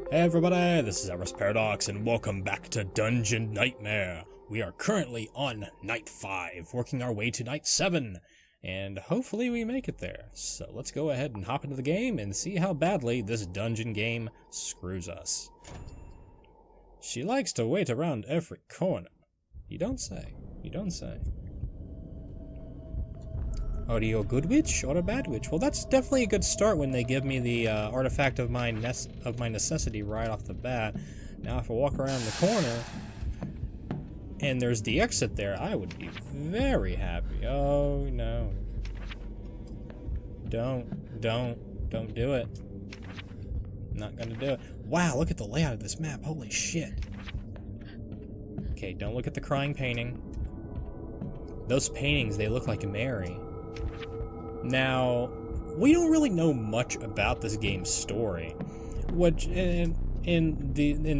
Hey everybody, this is Avaris Paradox, and welcome back to Dungeon Nightmare. We are currently on Night 5, working our way to Night 7, and hopefully we make it there. So let's go ahead and hop into the game and see how badly this dungeon game screws us. She likes to wait around every corner. You don't say. You don't say. Are you a good witch or a bad witch? Well, that's definitely a good start when they give me the artifact of my necessity right off the bat. Now, if I walk around the corner and there's the exit there, I would be very happy. Oh no! Don't do it. I'm not gonna do it. Wow, look at the layout of this map. Holy shit! Okay, don't look at the crying painting. Those paintings, they look like Mary. Now, we don't really know much about this game's story, which in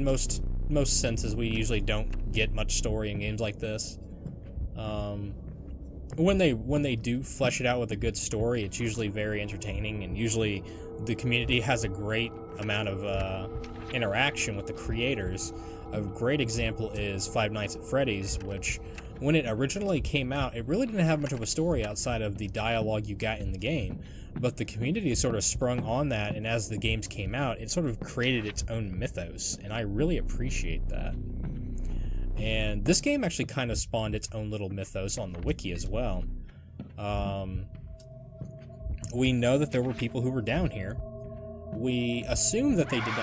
most senses we usually don't get much story in games like this. When they do flesh it out with a good story, it's usually very entertaining, and usually the community has a great amount of interaction with the creators. A great example is Five Nights at Freddy's, which, when it originally came out, it really didn't have much of a story outside of the dialogue you got in the game, but the community sort of sprung on that, and as the games came out, it sort of created its own mythos, and I really appreciate that. And this game actually kind of spawned its own little mythos on the wiki as well. We know that there were people who were down here. We assume that they did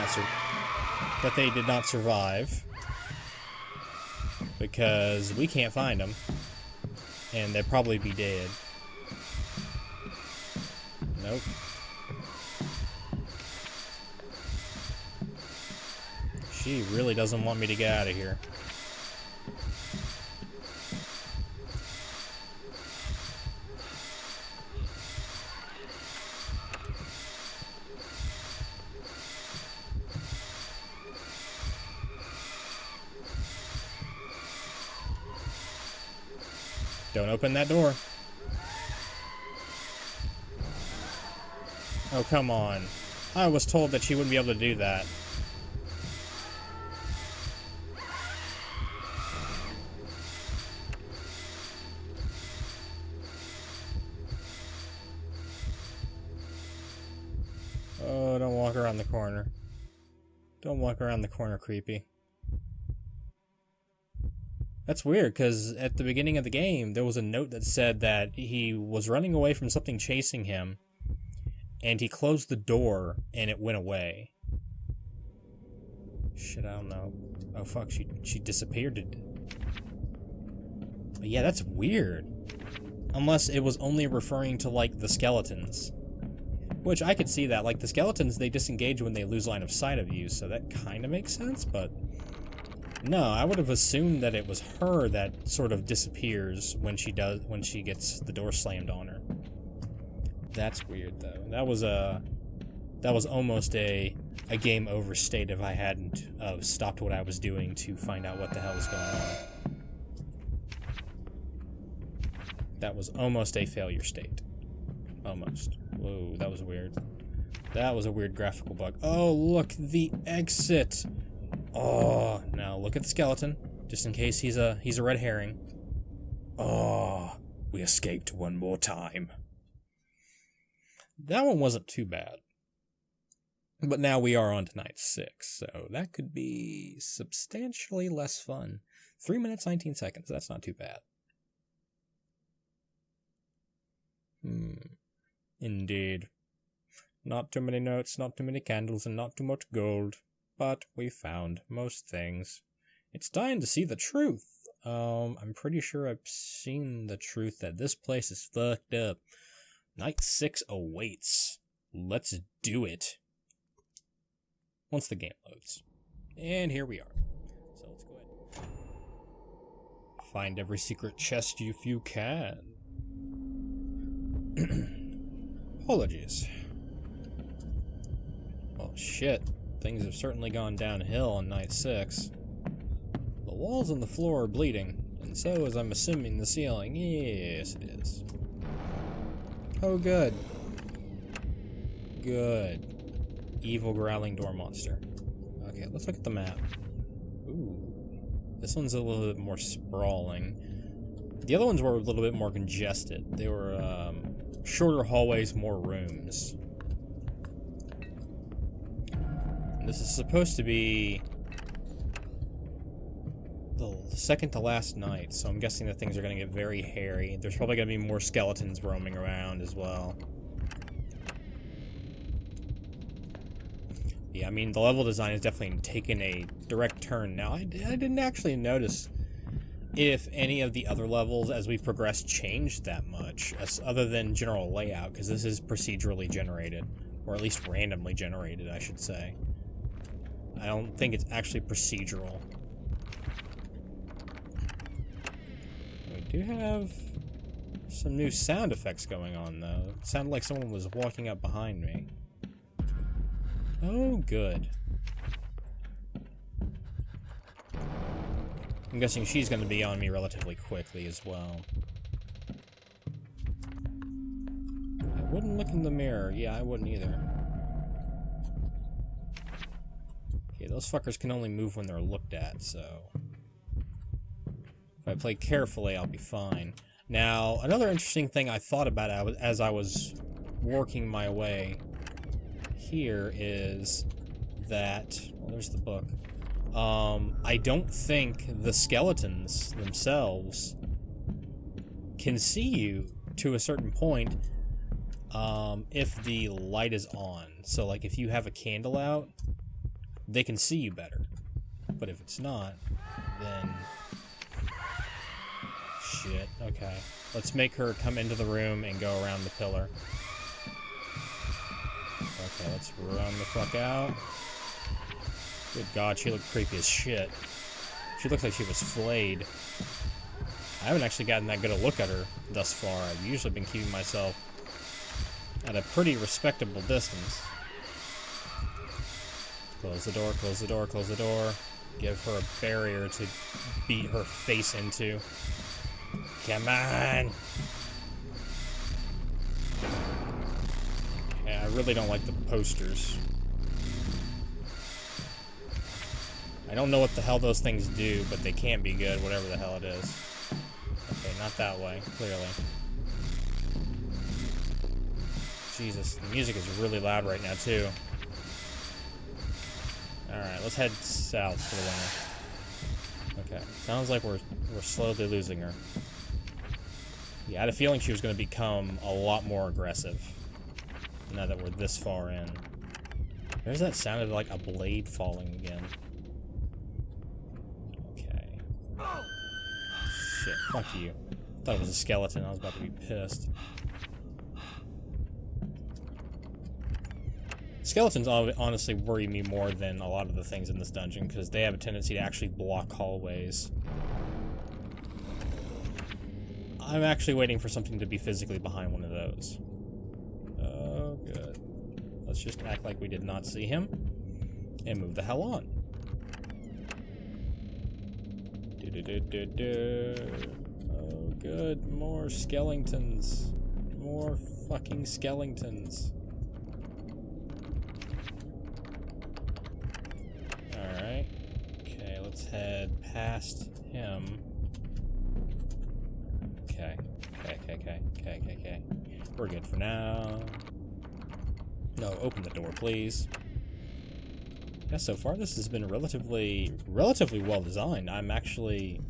not survive, because we can't find them, and they'd probably be dead. Nope. She really doesn't want me to get out of here. Don't open that door. Oh, come on. I was told that she wouldn't be able to do that. Oh, don't walk around the corner. Don't walk around the corner, creepy. That's weird, because at the beginning of the game, there was a note that said that he was running away from something chasing him, and he closed the door, and it went away. Shit, I don't know. Oh, fuck, she disappeared. But yeah, that's weird. Unless it was only referring to, like, the skeletons. Which, I could see that. Like, the skeletons, they disengage when they lose line of sight of you, so that kind of makes sense, but... No, I would have assumed that it was her that sort of disappears when she gets the door slammed on her. That's weird, though. That was almost a game over state if I hadn't stopped what I was doing to find out what the hell was going on. That was almost a failure state. Almost. Whoa, that was weird. That was a weird graphical bug. Oh, look, the exit! Oh, now look at the skeleton, just in case he's a red herring. Oh, we escaped one more time. That one wasn't too bad. But now we are on to night 6, so that could be substantially less fun. 3 minutes, 19 seconds, that's not too bad. Indeed. Not too many notes, not too many candles, and not too much gold. But we found most things. It's time to see the truth. I'm pretty sure I've seen the truth that this place is fucked up. Night 6 awaits. Let's do it. Once the game loads. And here we are. So let's go ahead. Find every secret chest if you can. Apologies. Oh shit. Things have certainly gone downhill on night 6. The walls and the floor are bleeding, and so is, I'm assuming, the ceiling. Yes, it is. Oh, good. Good. Evil growling door monster. Okay, let's look at the map. Ooh. This one's a little bit more sprawling. The other ones were a little bit more congested. They were, shorter hallways, more rooms. And this is supposed to be the second to last night, so I'm guessing that things are going to get very hairy. There's probably going to be more skeletons roaming around as well. Yeah, I mean, the level design has definitely taken a direct turn now. I didn't actually notice if any of the other levels as we've progressed changed that much, other than general layout, because this is procedurally generated, or at least randomly generated, I should say. I don't think it's actually procedural. We do have some new sound effects going on, though. It sounded like someone was walking up behind me. Oh, good. I'm guessing she's going to be on me relatively quickly as well. I wouldn't look in the mirror. Yeah, I wouldn't either. Okay, those fuckers can only move when they're looked at, so... if I play carefully, I'll be fine. Now, another interesting thing I thought about as I was working my way here is that... well, there's the book. I don't think the skeletons themselves can see you to a certain point if the light is on. So, like, if you have a candle out, they can see you better. But if it's not, then... shit, okay. Let's make her come into the room and go around the pillar. Okay, let's run the fuck out. Good God, she looked creepy as shit. She looks like she was flayed. I haven't actually gotten that good a look at her thus far. I've usually been keeping myself at a pretty respectable distance. Close the door, close the door, close the door. Give her a barrier to beat her face into. Come on! Yeah, I really don't like the posters. I don't know what the hell those things do, but they can be good, whatever the hell it is. Okay, not that way, clearly. Jesus, the music is really loud right now, too. Alright, let's head south for the winter. Okay, sounds like we're slowly losing her. Yeah, I had a feeling she was going to become a lot more aggressive now that we're this far in. There's that sounded like a blade falling again. Okay. Shit, fuck you. I thought it was a skeleton, I was about to be pissed. Skeletons honestly worry me more than a lot of the things in this dungeon, because they have a tendency to actually block hallways. I'm actually waiting for something to be physically behind one of those. Oh, good. Let's just act like we did not see him, and move the hell on. Oh, good. More skeletons. More fucking skeletons. Alright. Okay, let's head past him. Okay. Okay. We're good for now. No, open the door, please. Yeah, so far this has been relatively well designed. I'm actually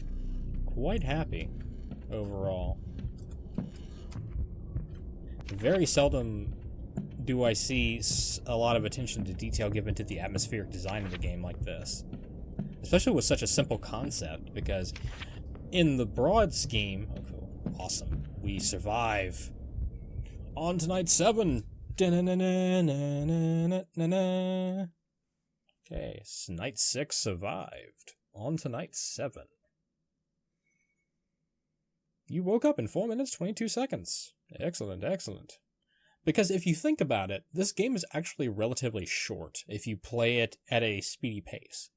quite happy overall. Very seldom do I see a lot of attention to detail given to the atmospheric design of a game like this. Especially with such a simple concept, because in the broad scheme... oh, cool. Awesome. We survive. On to night 7! Okay, so night 6 survived. On to night 7. You woke up in 4 minutes, 22 seconds. Excellent, excellent. Because if you think about it, this game is actually relatively short if you play it at a speedy pace.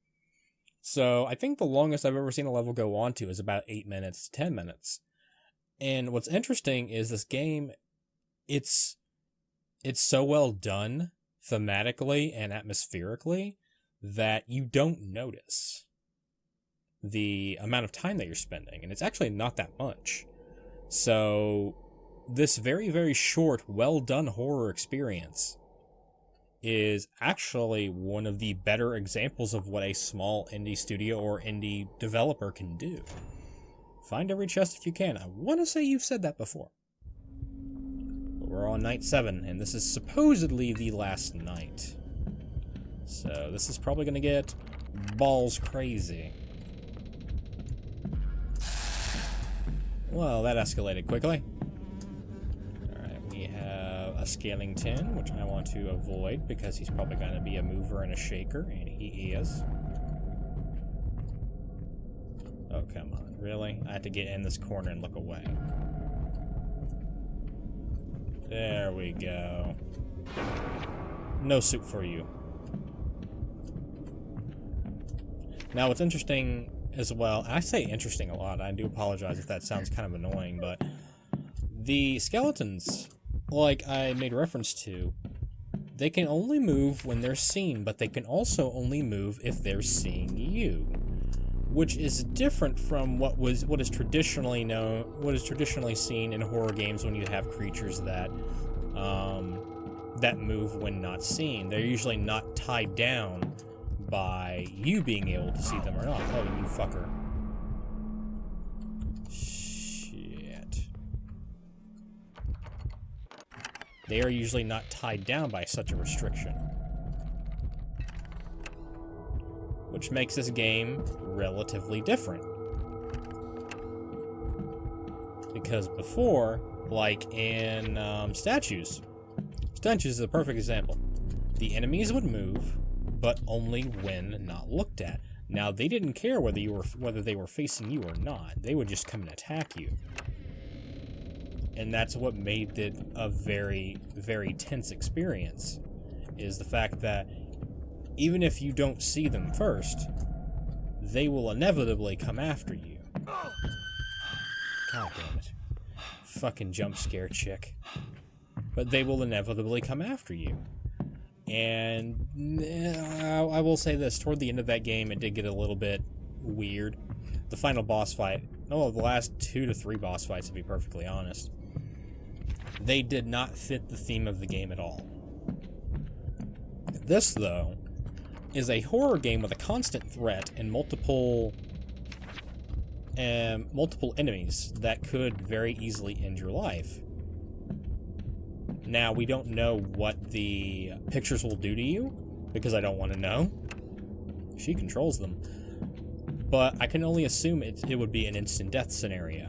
So I think the longest I've ever seen a level go on to is about 8 minutes to 10 minutes. And what's interesting is this game, it's so well done thematically and atmospherically that you don't notice the amount of time that you're spending, and it's actually not that much. So this very, very short, well-done horror experience is actually one of the better examples of what a small indie studio or indie developer can do. Find every chest if you can. I want to say you've said that before. But we're on night 7, and this is supposedly the last night. So this is probably going to get balls crazy. Well, that escalated quickly. Alright, we have a scaling tin, which I want to avoid because he's probably going to be a mover and a shaker, and he is. Oh, come on. Really? I have to get in this corner and look away. There we go. No soup for you. Now, what's interesting as well, and I say interesting a lot, I do apologize if that sounds kind of annoying, but the skeletons, like I made reference to, they can only move when they're seen, but they can also only move if they're seeing you, which is different from what is traditionally seen in horror games when you have creatures that that move when not seen. They're usually not tied down by you being able to see them or not. Oh, you fucker. Shit. They are usually not tied down by such a restriction. Which makes this game relatively different. Because before, like in Statues is a perfect example. The enemies would move, but only when not looked at. Now, they didn't care whether they were facing you or not. They would just come and attack you. And that's what made it a very, very tense experience, is the fact that even if you don't see them first, they will inevitably come after you. God damn it. Fucking jump scare chick. But they will inevitably come after you. And I will say this, toward the end of that game, it did get a little bit weird. The final boss fight, the last 2 to 3 boss fights, to be perfectly honest, they did not fit the theme of the game at all. This, though, is a horror game with a constant threat and multiple enemies that could very easily end your life. Now, we don't know what the pictures will do to you, because I don't want to know. She controls them. But I can only assume it would be an instant death scenario.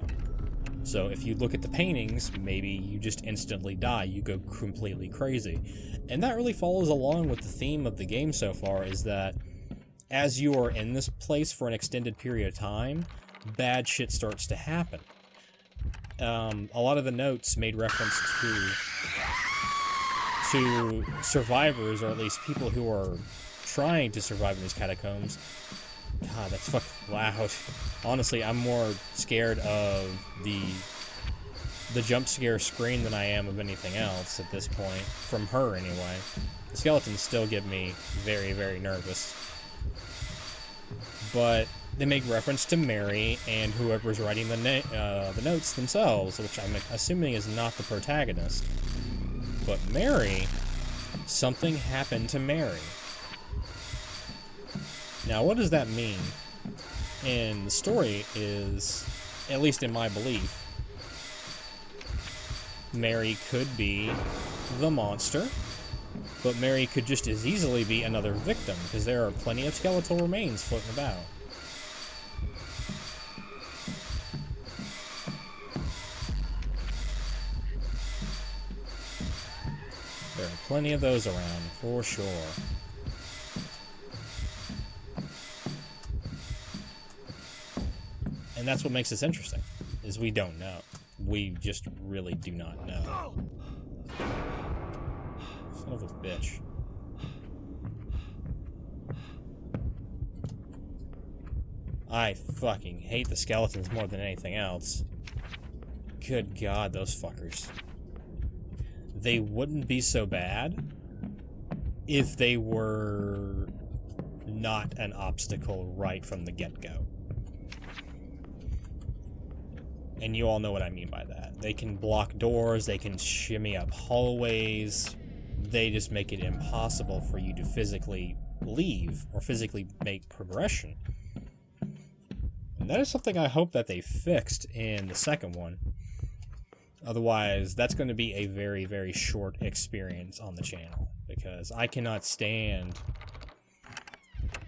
So if you look at the paintings, maybe you just instantly die, you go completely crazy. And that really follows along with the theme of the game so far, is that as you are in this place for an extended period of time, bad shit starts to happen. A lot of the notes made reference to survivors, or at least people who are trying to survive in these catacombs. God, that's fucking loud. Honestly, I'm more scared of the jump scare screen than I am of anything else at this point. From her, anyway. The skeletons still get me very, very nervous. But they make reference to Mary and whoever's writing the notes themselves, which I'm assuming is not the protagonist. But Mary, something happened to Mary. Now, what does that mean? And the story is, at least in my belief, Mary could be the monster, but Mary could just as easily be another victim, because there are plenty of skeletal remains floating about. There are plenty of those around, for sure. And that's what makes this interesting, is we don't know. We just really do not know. Son of a bitch. I fucking hate the skeletons more than anything else. Good God, those fuckers. They wouldn't be so bad if they were not an obstacle right from the get-go. And you all know what I mean by that. They can block doors, they can shimmy up hallways, they just make it impossible for you to physically leave or physically make progression. And that is something I hope that they fixed in the second one. Otherwise, that's going to be a very, very short experience on the channel, because I cannot stand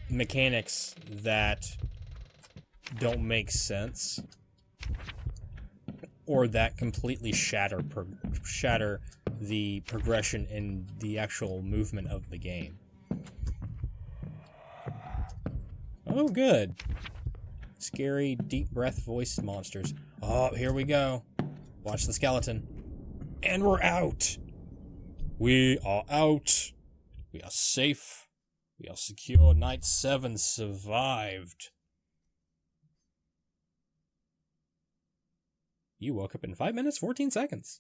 mechanics that don't make sense or that completely shatter the progression and the actual movement of the game. Oh, good. Scary, deep breath voiced monsters. Oh, here we go. Watch the skeleton. And we're out! We are out! We are safe. We are secure. Night 7 survived. You woke up in 5 minutes, 14 seconds.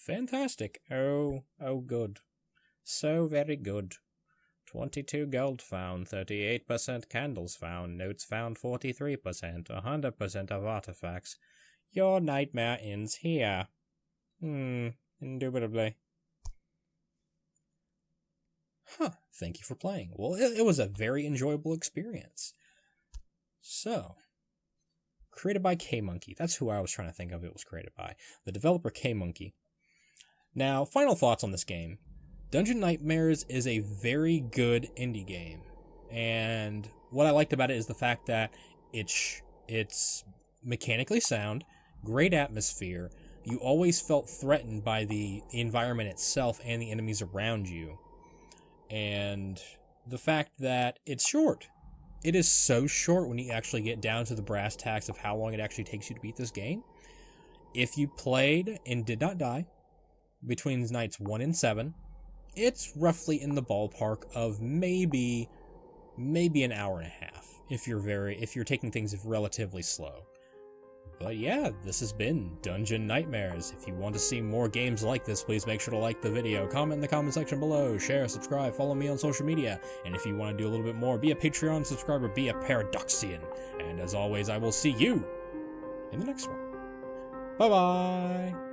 Fantastic. Oh, good. So very good. 22 gold found, 38% candles found, notes found 43%, 100% of artifacts. Your nightmare ends here. Indubitably. Huh, thank you for playing. Well, it was a very enjoyable experience. So, created by K-Monkey. That's who I was trying to think of it was created by. The developer K-Monkey. Now, final thoughts on this game. Dungeon Nightmares is a very good indie game. And what I liked about it is the fact that it's mechanically sound, great atmosphere. You always felt threatened by the environment itself and the enemies around you. And the fact that it's short. It is so short when you actually get down to the brass tacks of how long it actually takes you to beat this game. If you played and did not die between nights 1 and 7, it's roughly in the ballpark of maybe an hour and a half if you're taking things relatively slow. But yeah, this has been Dungeon Nightmares. If you want to see more games like this, please make sure to like the video, comment in the comment section below, share, subscribe, follow me on social media, and if you want to do a little bit more, be a Patreon subscriber, be a Paradoxian. And as always, I will see you in the next one. Bye-bye!